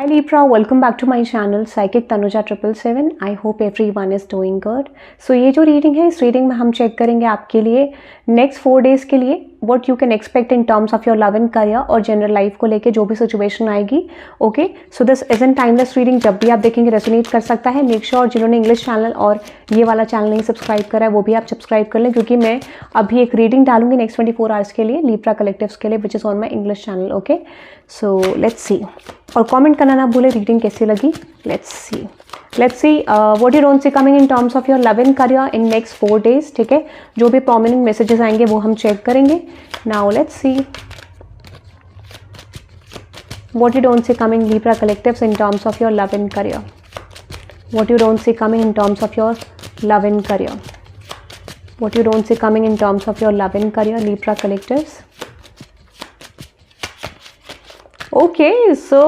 Hi Libra, welcome back to my channel Psychic Tanuja 777. I hope everyone is doing good. So ये जो reading है, इस reading में हम चेक करेंगे आपके लिए नेक्स्ट 4 डेज के लिए what you can expect in terms of your love and career और जनरल लाइफ को लेके जो भी सिचुएशन आएगी. Okay, so this is an timeless reading. जब भी आप देखेंगे रेजोनेट कर सकता है. मेक श्योर जिन्होंने इंग्लिश चैनल और ये वाला चैनल नहीं सब्सक्राइब करा है वो भी आप सब्सक्राइब कर लें, क्योंकि मैं अभी एक रीडिंग डालूंगी नेक्स्ट 24 आवर्स के लिए लिब्रा कलेक्टिव्स के लिए, which is on my English channel. Okay, so let's see. और कमेंट करना ना भूले रीडिंग कैसी लगी. Let's see what you don't see coming in terms of your love and career in next 4 days. ठीक है, जो भी प्रोमिनेंट मैसेजेस आएंगे वो हम चेक करेंगे. Now let's see what you don't see coming Libra collectives in terms of your love and career. What you don't see coming in terms of your love and career. What you don't see coming in terms of your love and career Libra collectives. Okay, so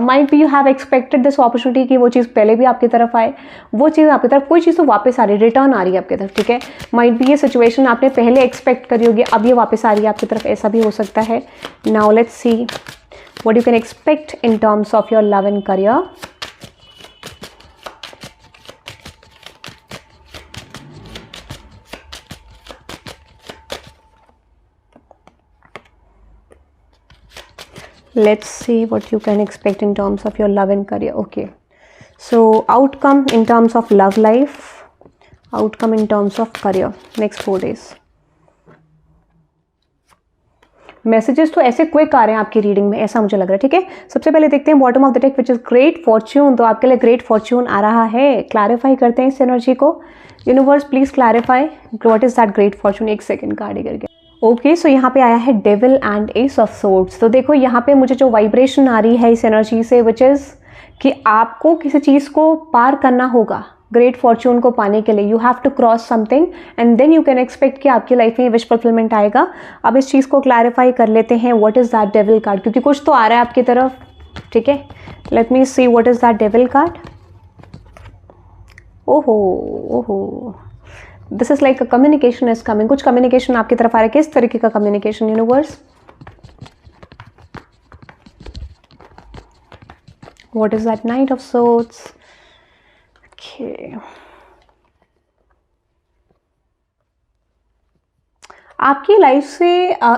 might B you have expected this opportunity कि वो चीज़ पहले भी आपकी तरफ आए, वो चीज़ आपकी तरफ, कोई चीज़ तो वापस आ रही है, रिटर्न आ रही है आपकी तरफ. ठीक है, माइट बी ये सिचुएशन आपने पहले एक्सपेक्ट करी होगी, अब ये वापस आ रही है आपकी तरफ, ऐसा भी हो सकता है. Now let's see what you can expect in terms of your love and career. Let's see what you can expect in terms of your love and career. Okay, so outcome in terms of love life, outcome in terms of career next 4 days. Messages तो ऐसे quick आ रहे हैं आपकी reading में, ऐसा मुझे लग रहा है. ठीक है, सबसे पहले देखते हैं bottom of the deck which is great Fortune. तो आपके लिए ग्रेट फॉर्च्यून आ रहा है. क्लैरिफाई करते हैं इस एनर्जी को. Universe please clarify what is that great Fortune. एक सेकेंड कार्ड करके. ओके, सो यहाँ पे आया है devil and S of swords. तो देखो यहाँ पे मुझे जो वाइब्रेशन आ रही है इस एनर्जी से, विच इज़ कि आपको किसी चीज़ को पार करना होगा ग्रेट फॉर्च्यून को पाने के लिए. You have to cross something and then you can expect कि आपकी लाइफ में विश फुलफिलमेंट आएगा. अब इस चीज़ को क्लैरिफाई कर लेते हैं what is that devil card, क्योंकि कुछ तो आ रहा है आपकी तरफ. ठीक है, let me see what is that devil card. ओहो, this is like a communication is coming. कुछ कम्युनिकेशन आपकी तरफ आ रहा है. किस तरीके का communication universe? What is that knight of swords. Okay, आपकी लाइफ से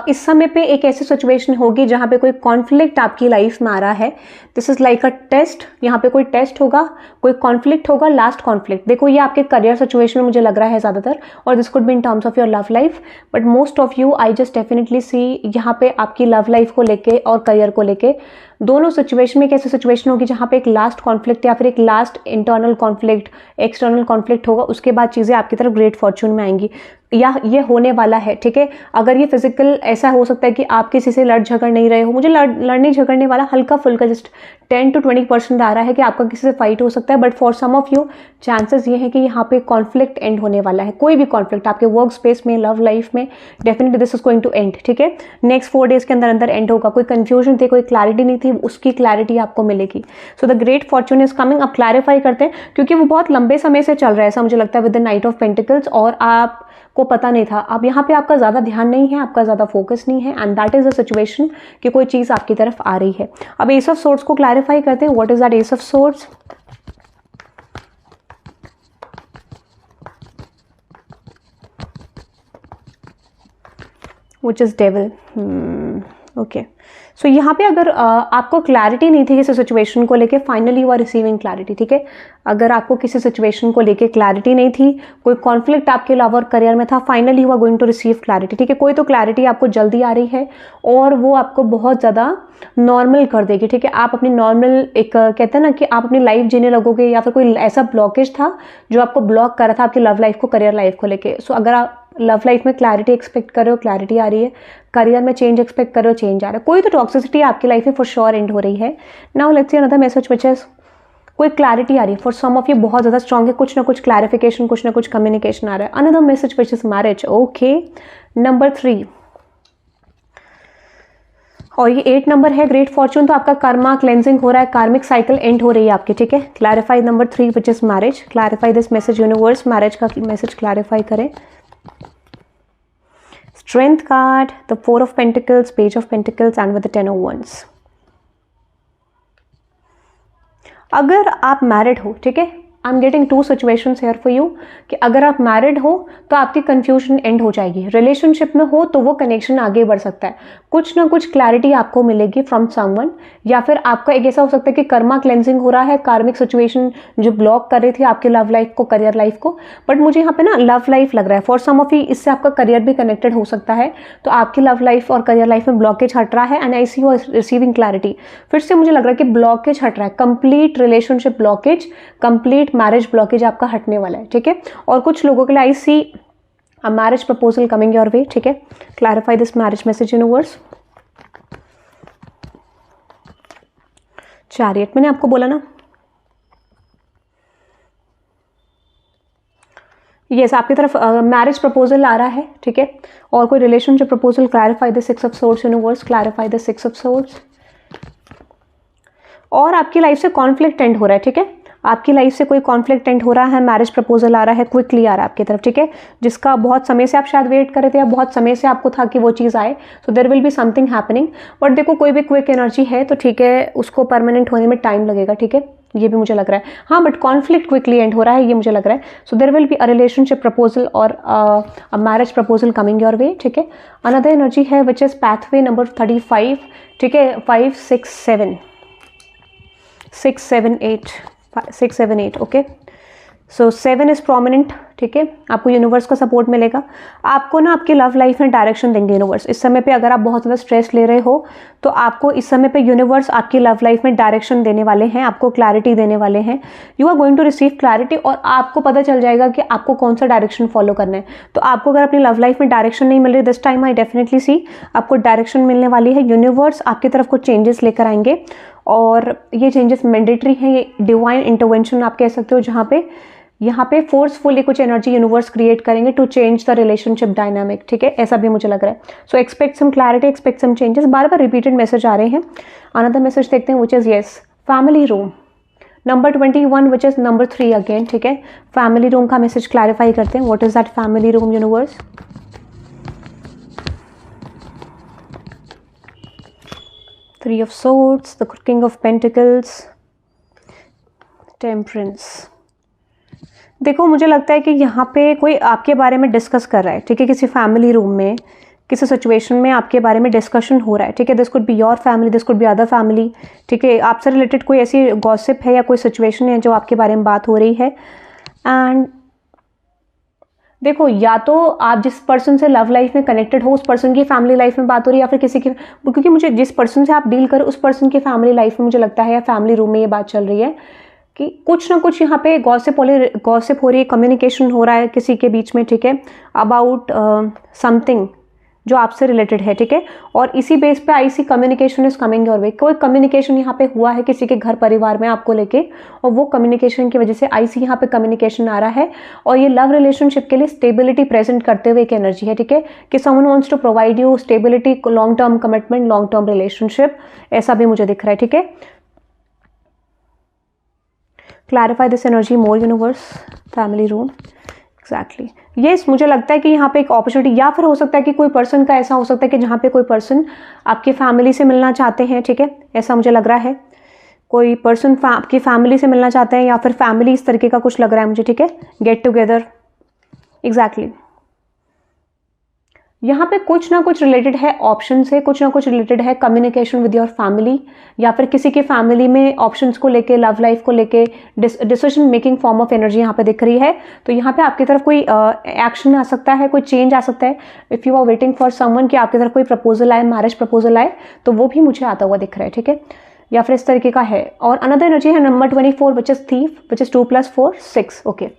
इस समय पे एक ऐसी सिचुएशन होगी जहाँ पे कोई कॉन्फ्लिक्ट आपकी लाइफ में आ रहा है. This is like a test. यहाँ पे कोई टेस्ट होगा, कोई कॉन्फ्लिक्ट होगा, लास्ट कॉन्फ्लिक्ट. देखो ये आपके करियर सिचुएशन में मुझे लग रहा है ज़्यादातर, और this could be in terms of your love life, but most of you I just definitely see यहाँ पे आपकी लव लाइफ को लेके और करियर को लेके दोनों सिचुएशन में एक ऐसी सिचुएशन होगी जहाँ पे एक लास्ट कॉन्फ्लिक्ट या फिर एक last internal conflict, external conflict होगा. उसके बाद चीज़ें आपकी तरफ ग्रेट फॉर्च्यून में आएंगी, या ये होने वाला है. ठीक है, अगर ये फिजिकल ऐसा हो सकता है कि आप किसी से लड़ झगड़ नहीं रहे हो. मुझे लड़ने झगड़ने वाला हल्का फुल्का जस्ट 10 to 20% आ रहा है कि आपका किसी से फाइट हो सकता है, but for some of you chances ये है कि यहाँ पे कॉन्फ्लिक्ट एंड होने वाला है. कोई भी कॉन्फ्लिक्ट आपके वर्क स्पेस में, लव लाइफ में, definitely this is going to end. ठीक है, नेक्स्ट 4 डेज के अंदर अंदर एंड होगा. कोई कंफ्यूजन थी, कोई क्लैरिटी नहीं थी, उसकी क्लैरिटी आपको मिलेगी. So the great Fortune is coming. अब क्लैरिफाई करते हैं, क्योंकि वो बहुत लंबे समय से चल रहा है ऐसा मुझे लगता है with the night of pentacles, और आप को पता नहीं था. अब यहाँ पे आपका ज़्यादा ध्यान नहीं है, आपका ज़्यादा फोकस नहीं है, and that is a situation कि कोई चीज़ आपकी तरफ आ रही है. अब एस ऑफ सोर्ड्स को क्लैरिफाई करते हैं. What is that ace of swords? Which is devil. Okay, so यहाँ पे अगर आपको क्लैरिटी नहीं थी किसी सिचुएशन को लेके, finally you are receiving clarity. ठीक है, अगर आपको किसी सिचुएशन को लेके क्लैरिटी नहीं थी, कोई कॉन्फ्लिक्ट आपके लव और करियर में था, finally you are going to receive clarity. ठीक है, कोई तो क्लैरिटी आपको जल्दी आ रही है और वो आपको बहुत ज़्यादा नॉर्मल कर देगी. ठीक है, आप अपनी नॉर्मल एक कहते हैं ना कि आप अपनी लाइफ जीने लगोगे, या फिर कोई ऐसा ब्लॉकेज था जो आपको ब्लॉक कर रहा था आपकी लव लाइफ को, करियर लाइफ को लेके. सो अगर आप लव लाइफ में क्लैरिटी एक्सपेक्ट कर रहे हो, क्लैरिटी आ रही है. करियर में चेंज एक्सपेक्ट कर रहे हो, चेंज आ रहा है. कोई तो टॉक्सिसिटी आपकी लाइफ में फॉर श्योर एंड हो रही है. Now let's see another message which is कोई क्लैरिटी आ रही है. फॉर सम ऑफ यू बहुत ज़्यादा स्ट्रॉन्ग है, कुछ ना कुछ क्लैरिफिकेशन, कुछ ना कुछ कम्युनिकेशन आ रहा है. Another message which is marriage. Okay, number 3 और ये 8 नंबर है ग्रेट फॉर्च्यून. तो आपका कर्मा क्लेंजिंग हो रहा है, कार्मिक साइकिल एंड हो रही है आपकी. ठीक है, clarify number 3 which is marriage. Clarify this message universe. Marriage का मैसेज क्लैरिफाई करें. Strength card, the 4 of Pentacles, Page of Pentacles, and with the 10 of Wands. अगर आप मैरिड हो, ठीक है, I am getting 2 situations here for you कि अगर आप मैरिड हो तो आपकी कंफ्यूजन एंड हो जाएगी, रिलेशनशिप में हो तो वो कनेक्शन आगे बढ़ सकता है, कुछ ना कुछ क्लैरिटी आपको मिलेगी फ्रॉम समवन, या फिर आपका एक ऐसा हो सकता है कि कर्मा क्लेंजिंग हो रहा है, कार्मिक सिचुएशन जो ब्लॉक कर रही थी आपकी लव लाइफ को, करियर लाइफ को, बट मुझे यहाँ पे ना लव लाइफ लग रहा है फॉर सम ऑफ यू, इससे आपका करियर भी कनेक्टेड हो सकता है, तो आपकी लव लाइफ और करियर लाइफ में ब्लॉकेज हट रहा है and I see you receiving clarity. फिर से मुझे लग रहा है कि ब्लॉकेज हट रहा है, complete relationship blockage, complete marriage blockage आपका हटने वाला है, ठीक है। और कुछ लोगों के लिए I see a marriage proposal coming your way, ठीक है। Clarify this marriage message universe. Chariot, मैंने आपको बोला ना, यस, आपकी तरफ मैरिज प्रपोजल आ रहा है, ठीक है, और कोई relationship proposal. Clarify the 6 of swords universe, clarify the 6 of swords. और आपकी लाइफ से कॉन्फ्लिक्ट एंड हो रहा है, ठीक है, आपकी लाइफ से कोई कॉन्फ्लिक्ट एंड हो रहा है, मैरिज प्रपोजल आ रहा है, क्विकली आ रहा है आपकी तरफ, ठीक है, जिसका बहुत समय से आप शायद वेट कर रहे थे या बहुत समय से आपको था कि वो चीज़ आए, so there will be something happening. But देखो कोई भी क्विक एनर्जी है तो ठीक है, उसको परमानेंट होने में टाइम लगेगा, ठीक है, ये भी मुझे लग रहा है। हाँ, बट कॉन्फ्लिक्ट क्विकली एंड हो रहा है, ये मुझे लग रहा है। So there will be a relationship proposal और a marriage proposal coming your way, ठीक है। अनदर एनर्जी है विच इज पाथवे नंबर 35, ठीक है, 5 6 7 6 7 8 6 7 8, ओके। सो 7 इज प्रोमिनेंट, ठीक है, आपको यूनिवर्स का सपोर्ट मिलेगा, आपको ना आपकी लव लाइफ में डायरेक्शन देंगे यूनिवर्स। इस समय पे अगर आप बहुत ज़्यादा स्ट्रेस ले रहे हो तो आपको इस समय पे यूनिवर्स आपकी लव लाइफ में डायरेक्शन देने वाले हैं, आपको क्लैरिटी देने वाले हैं। You are going to receive clarity और आपको पता चल जाएगा कि आपको कौन सा डायरेक्शन फॉलो करना है। तो आपको अगर अपनी लव लाइफ में डायरेक्शन नहीं मिल रही दिस टाइम, आई डेफिनेटली सी आपको डायरेक्शन मिलने वाली है, यूनिवर्स आपकी तरफ कुछ चेंजेस लेकर आएंगे और ये चेंजेस मैंडेटरी हैं, ये डिवाइन इंटरवेंशन आप कह सकते हो, जहाँ पे यहाँ पे फोर्सफुली कुछ एनर्जी यूनिवर्स क्रिएट करेंगे to change the relationship dynamic, ठीक है, ऐसा भी मुझे लग रहा है। So expect some clarity, expect some changes. बार बार रिपीटेड मैसेज आ रहे हैं। अनदर मैसेज देखते हैं which is yes family room number 21 which is number 3 again, ठीक है, फैमिली रूम का मैसेज क्लैरिफाई करते हैं। What is that family room universe? Three of Swords, the King of Pentacles, Temperance। देखो मुझे लगता है कि यहाँ पे कोई आपके बारे में डिस्कस कर रहा है, ठीक है, किसी फैमिली रूम में, किसी सिचुएशन में आपके बारे में डिस्कशन हो रहा है, ठीक है। This could be your family, this could B other family, ठीक है, आपसे रिलेटेड कोई ऐसी गॉसिप है या कोई सिचुएशन है जो आपके बारे में बात हो रही है। एंड देखो या तो आप जिस पर्सन से लव लाइफ में कनेक्टेड हो उस पर्सन की फैमिली लाइफ में बात हो रही है, या फिर किसी की, क्योंकि मुझे जिस पर्सन से आप डील करो उस पर्सन की फैमिली लाइफ में मुझे लगता है या फैमिली रूम में ये बात चल रही है कि कुछ ना कुछ यहाँ पे गॉसिप हो रही है, कम्युनिकेशन हो रहा है किसी के बीच में, ठीक है, अबाउट समथिंग जो आपसे रिलेटेड है, ठीक है। और इसी बेस पे I see communication is coming your way, कोई कम्युनिकेशन यहाँ पे हुआ है किसी के घर परिवार में आपको लेके, और वो कम्युनिकेशन की वजह से आई सी यहाँ पे कम्युनिकेशन आ रहा है, और ये लव रिलेशनशिप के लिए स्टेबिलिटी प्रेजेंट करते हुए एक एनर्जी है, ठीक है, कि someone wants to provide you stability, long term commitment, long term relationship, ऐसा भी मुझे दिख रहा है, ठीक है। Clarify this energy more universe, family room, exactly yes. मुझे लगता है कि यहाँ पे एक अपॉर्चुनिटी, या फिर हो सकता है कि कोई पर्सन का ऐसा हो सकता है कि जहाँ पे कोई पर्सन आपकी फैमिली से मिलना चाहते हैं, ठीक है, ऐसा मुझे लग रहा है, कोई पर्सन आपकी फैमिली से मिलना चाहते हैं, या फिर फैमिली इस तरीके का कुछ लग रहा है मुझे, ठीक है, गेट टुगेदर, एग्जैक्टली। यहाँ पे कुछ ना कुछ रिलेटेड है ऑप्शन से, कुछ ना कुछ रिलेटेड है कम्युनिकेशन विद योर फैमिली, या फिर किसी की फैमिली में ऑप्शंस को लेके, लव लाइफ को लेके decision making form of energy यहाँ पे दिख रही है। तो यहाँ पे आपकी तरफ कोई एक्शन आ सकता है, कोई चेंज आ सकता है। If you are waiting for someone कि आपकी तरफ कोई प्रपोजल आए, मैरिज प्रपोजल आए, तो वो भी मुझे आता हुआ दिख रहा है, ठीक है, या फिर इस तरीके का है। और अनदर एनर्जी है number 24 which is thief, which is 2 + 4 6, okay.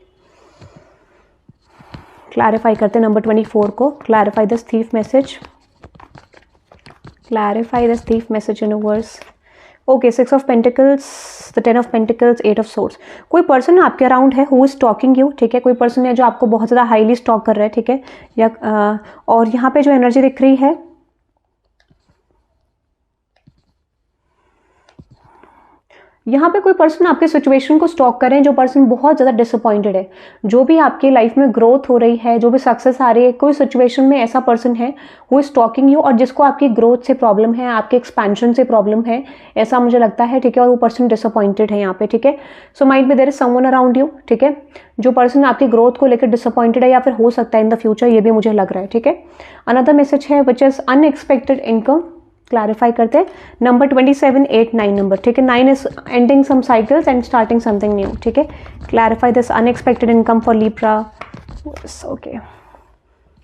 Clarify करते हैं नंबर 24 को। Clarify this thief message, clarify this thief message universe. Okay, 6 of pentacles, the 10 of pentacles, 8 of swords. कोई पर्सन आपके अराउंड है हु इज स्टॉकिंग यू, ठीक है, कोई person है जो आपको बहुत ज़्यादा हाईली स्टॉक कर रहा है, ठीक है, या और यहाँ पे जो एनर्जी दिख रही है, यहाँ पे कोई पर्सन आपके सिचुएशन को स्टॉक कर रहे हैं, जो पर्सन बहुत ज़्यादा डिसअपॉइंटेड है। जो भी आपकी लाइफ में ग्रोथ हो रही है, जो भी सक्सेस आ रही है, कोई सिचुएशन में ऐसा पर्सन है वो इज स्टॉकिंग यू, और जिसको आपकी ग्रोथ से प्रॉब्लम है, आपके एक्सपेंशन से प्रॉब्लम है, ऐसा मुझे लगता है, ठीक है। और वो पर्सन डिसअपॉइंटेड है यहाँ पे, ठीक है। So might be there is someone around you, ठीक है, जो पर्सन आपकी ग्रोथ को लेकर डिसअपॉइंटेड है, या फिर हो सकता है इन द फ्यूचर, ये भी मुझे लग रहा है, ठीक है। अनदर मैसेज है which is unexpected income. Clarify करते हैं नंबर 27, 8, 9 नंबर, ठीक है। 9 is ending some cycles and starting something new, ठीक है। Clarify this unexpected income for Libra. Okay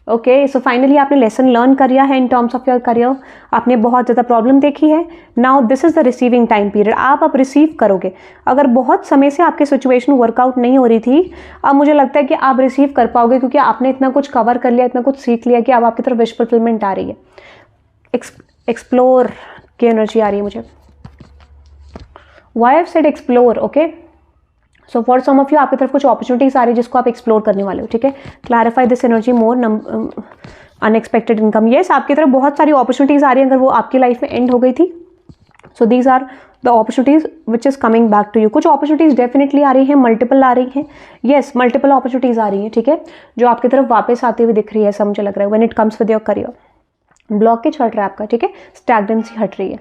okay, so finally आपने लेसन लर्न कर लिया है in terms of your career. आपने बहुत ज़्यादा प्रॉब्लम देखी है। Now this is the receiving time period. आप अब रिसीव करोगे। अगर बहुत समय से आपकी सिचुएशन वर्कआउट नहीं हो रही थी, अब मुझे लगता है कि आप रिसीव कर पाओगे, क्योंकि आपने इतना कुछ कवर कर लिया, इतना कुछ सीख लिया कि अब आपकी तरफ विश फुलफिलमेंट आ रही है। एक्सप्लोर की एनर्जी आ रही है मुझे। Why have said explore, okay. So for some of you आपकी तरफ कुछ अपॉर्चुनिटीज आ रही है जिसको आप एक्सप्लोर करने वाले हो, ठीक है। Clarify this energy more. Unexpected income, yes, आपकी तरफ बहुत सारी अपॉर्चुनिटीज आ रही है, अगर वो आपकी लाइफ में एंड हो गई थी। So these are the opportunities which is coming back to you. कुछ अपॉर्चुनिटीज डेफिनेटली आ रही हैं, मल्टीपल आ रही हैं, येस, मल्टीपल अपॉर्चुनिटीज आ रही हैं, ठीक है, जो आपकी तरफ वापस आती हुई दिख रही है, ऐसा मुझे लग रहा है। When it comes with your career, blockage हट रहा है आपका, ठीक है, स्टैग्नेंसी हट रही है।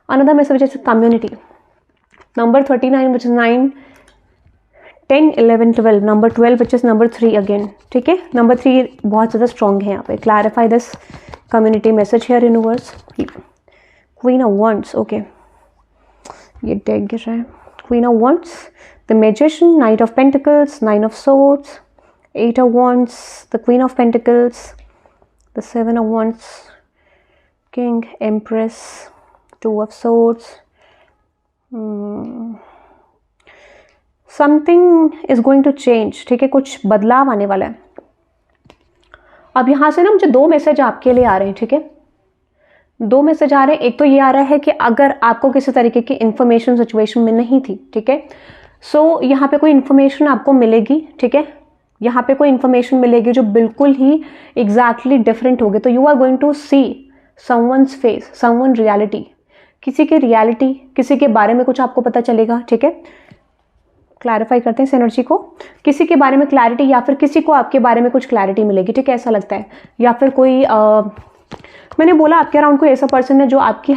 Another message is community. Number 39 which is 9, 10, 11, 12, number 12 which is number 3 again, ठीक है। नंबर 3 बहुत ज़्यादा स्ट्रॉन्ग है यहाँ पे। Clarify this community message here universe. Queen of wands, okay, ये डेक गिर रहा है। Queen of wands, the magician, night of pentacles, 9 of swords, 8 of wands, the queen of pentacles, the 7 of wands, King, Empress, 2 of Swords. Something is going to change, ठीक है, कुछ बदलाव आने वाला है। अब यहाँ से ना मुझे 2 मैसेज आपके लिए आ रहे हैं, ठीक है। 2 मैसेज आ रहे हैं। एक तो ये आ रहा है कि अगर आपको किसी तरीके की इंफॉर्मेशन सिचुएशन में नहीं थी, ठीक है, सो यहाँ पे कोई इंफॉर्मेशन आपको मिलेगी, ठीक है। यहाँ पे कोई इंफॉर्मेशन मिलेगी जो बिल्कुल ही एग्जैक्टली डिफरेंट होगी। तो you are going to see someone's face, someone reality, किसी की रियलिटी, किसी के बारे में कुछ आपको पता चलेगा, ठीक है। क्लैरिफाई करते हैं इस एनर्जी को। किसी के बारे में क्लैरिटी, या फिर किसी को आपके बारे में कुछ क्लैरिटी मिलेगी, ठीक है, ऐसा लगता है। या फिर कोई मैंने बोला आपके अराउंड कोई ऐसा पर्सन है जो आपकी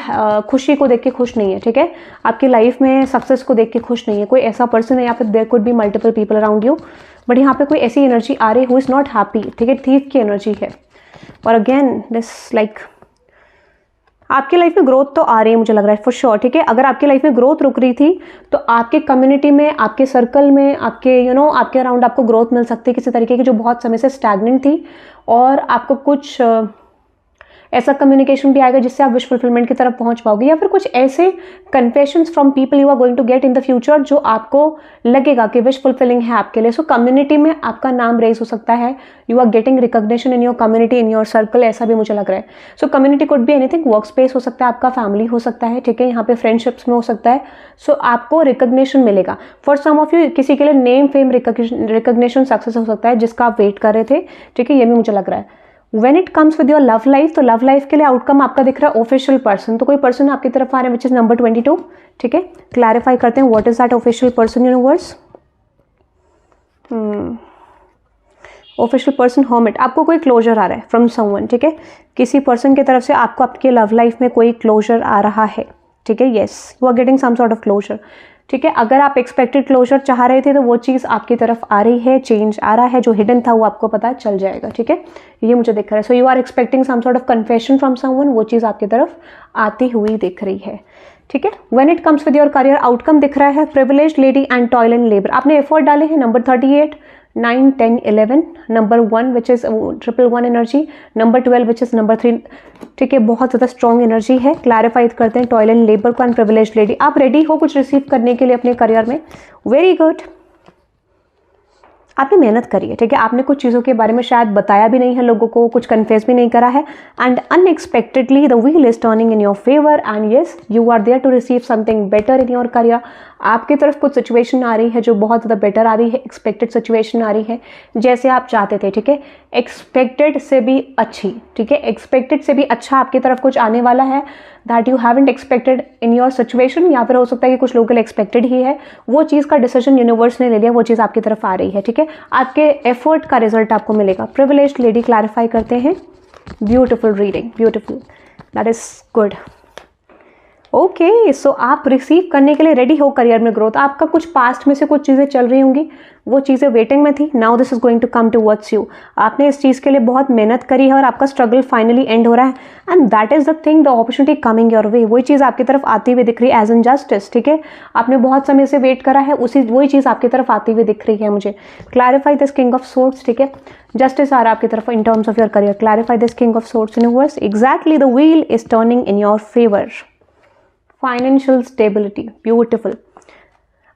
खुशी को देख के खुश नहीं है, ठीक है, आपकी लाइफ में सक्सेस को देख के खुश नहीं है। कोई ऐसा पर्सन है, या फिर there could be multiple people around you, but यहाँ पे कोई ऐसी एनर्जी आ रही है हु इज नॉट हैप्पी, ठीक है, थीफ की एनर्जी है। और अगेन दिस लाइक आपकी लाइफ में ग्रोथ तो आ रही है, मुझे लग रहा है फॉर श्योर, ठीक है। अगर आपकी लाइफ में ग्रोथ रुक रही थी, तो आपके कम्युनिटी में, आपके सर्कल में, आपके आपके अराउंड आपको ग्रोथ मिल सकती है किसी तरीके की, जो बहुत समय से स्टैग्नेंट थी। और आपको कुछ ऐसा कम्युनिकेशन भी आएगा जिससे आप विश फुलफिलमेंट की तरफ पहुंच पाओगे, या फिर कुछ ऐसे confessions from people you are going to get in the future जो आपको लगेगा कि विश फुलफिलिंग है आपके लिए। सो कम्युनिटी में आपका नाम रेज हो सकता है, you are getting recognition in your community, in your circle, ऐसा भी मुझे लग रहा है। So community could be anything, work space हो सकता है, आपका फैमिली हो सकता है, ठीक है, यहाँ पे फ्रेंडशिप्स में हो सकता है। सो आपको रिकॉग्निशन मिलेगा। फॉर सम ऑफ यू किसी के लिए नेम फेम रिकॉग्निशन सक्सेस हो सकता है जिसका आप वेट कर रहे थे, ठीक है, ये भी मुझे लग रहा है। When it comes with your love life, तो लव लाइफ के लिए आउटकम आपका दिख रहा है ऑफिशियल पर्सन। तो कोई पर्सन आपकी तरफ आ रहे हैं विच इज नंबर 22, ठीक है। क्लैरिफाई करते हैं what is that official person universe. Official person hermit, आपको कोई क्लोजर आ रहा है फ्रॉम समवन, ठीक है, किसी पर्सन की तरफ से आपको आपके लव लाइफ में कोई क्लोजर आ रहा है, ठीक है, yes, you are getting some sort of closure, ठीक है। अगर आप एक्सपेक्टेड क्लोजर चाह रहे थे तो वो चीज़ आपकी तरफ आ रही है, चेंज आ रहा है, जो हिडन था वो आपको पता चल जाएगा, ठीक है, ये मुझे दिख रहा है। So you are expecting some sort of confession from someone, वो चीज़ आपकी तरफ आती हुई दिख रही है, ठीक है। When it comes with your career, outcome दिख रहा है privileged lady and toil and labour. आपने एफर्ट डाले हैं, number 38, 9, 10, 11, number 1 which is 111 energy, number 12 which is number 3, ठीक है, बहुत ज़्यादा स्ट्रॉन्ग एनर्जी है। क्लैरिफाई करते हैं टॉयल एंड लेबर को एंड प्रिविलेज्ड लेडी। आप रेडी हो कुछ रिसीव करने के लिए अपने करियर में, वेरी गुड। आपने मेहनत करी है, ठीक है, आपने कुछ चीज़ों के बारे में शायद बताया भी नहीं है लोगों को, कुछ कन्फेस भी नहीं करा है, and unexpectedly the wheel is turning in your favour and yes you are there to receive something better in your career. आपकी तरफ कुछ सिचुएशन आ रही है जो बहुत ज़्यादा बेटर आ रही है, एक्सपेक्टेड सिचुएशन आ रही है जैसे आप चाहते थे, ठीक है, एक्सपेक्टेड से भी अच्छी, ठीक है, एक्सपेक्टेड से भी अच्छा आपकी तरफ कुछ आने वाला है that you haven't expected in your situation, या फिर हो सकता है कि कुछ लोगों के लिए एक्सपेक्टेड ही है, वो चीज़ का डिसीजन यूनिवर्स ने ले लिया, वो चीज़ आपकी तरफ आ रही है, ठीक है, आपके एफर्ट का रिजल्ट आपको मिलेगा। प्रिविलेज्ड लेडी क्लैरिफाई करते हैं, beautiful reading, beautiful, that is good. Okay, so आप रिसीव करने के लिए रेडी हो करियर में ग्रोथ। आपका कुछ पास्ट में से कुछ चीज़ें चल रही होंगी, वो चीज़ें वेटिंग में थी, now this is going to come towards you. आपने इस चीज़ के लिए बहुत मेहनत करी है और आपका स्ट्रगल फाइनली एंड हो रहा है, and that is the thing, the opportunity coming your वे। वही चीज़ आपकी तरफ आती हुई दिख रही है एज इन जस्टिस, ठीक है, आपने बहुत समय से वेट करा है, वही चीज़ आपकी तरफ आती हुई दिख रही है मुझे। Clarify this king of swords, ठीक है, जस्टिस आ रहा है आपकी तरफ in terms of your career. Clarify this king of swords universe, exactly the wheel is turning in your favour. Financial stability, beautiful.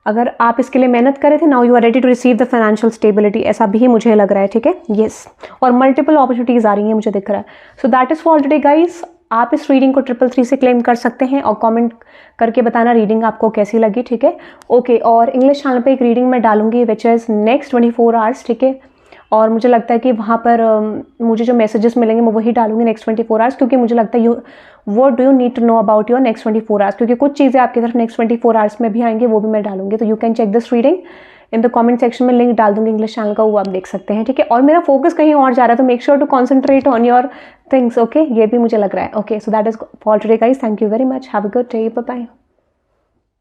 अगर आप इसके लिए मेहनत करे थे, now you are ready to receive the financial stability, ऐसा भी मुझे लग रहा है, ठीक है, यस, और मल्टीपल अपॉर्चुनिटीज आ रही हैं मुझे दिख रहा है। सो that is for today guys. आप इस रीडिंग को 333 से क्लेम कर सकते हैं और कमेंट करके बताना रीडिंग आपको कैसी लगी, ठीक है, ओके। और इंग्लिश चैनल पे एक रीडिंग मैं डालूंगी विच इज़ नेक्स्ट 24 आवर्स, ठीक है, और मुझे लगता है कि वहाँ पर मुझे जो मैसेजेस मिलेंगे मैं वही डालूंगी नेक्स्ट 24 आवर्स, क्योंकि मुझे लगता है what do you need to know about your next 24 hours, क्योंकि कुछ चीज़ें आपकी तरफ नेक्स्ट 24 आवर्स में भी आएंगी, वो भी मैं डालूंगी। तो you can check this reading in the comment section में, लिंक डाल दूंगी इंग्लिश चैनल का, वो आप देख सकते हैं, ठीक है। और मेरा फोकस कहीं और जा रहा है तो make sure to concentrate on your things, okay, ये भी मुझे लग रहा है, okay. So that is for today guys, thank you very much, have a good day, bye bye.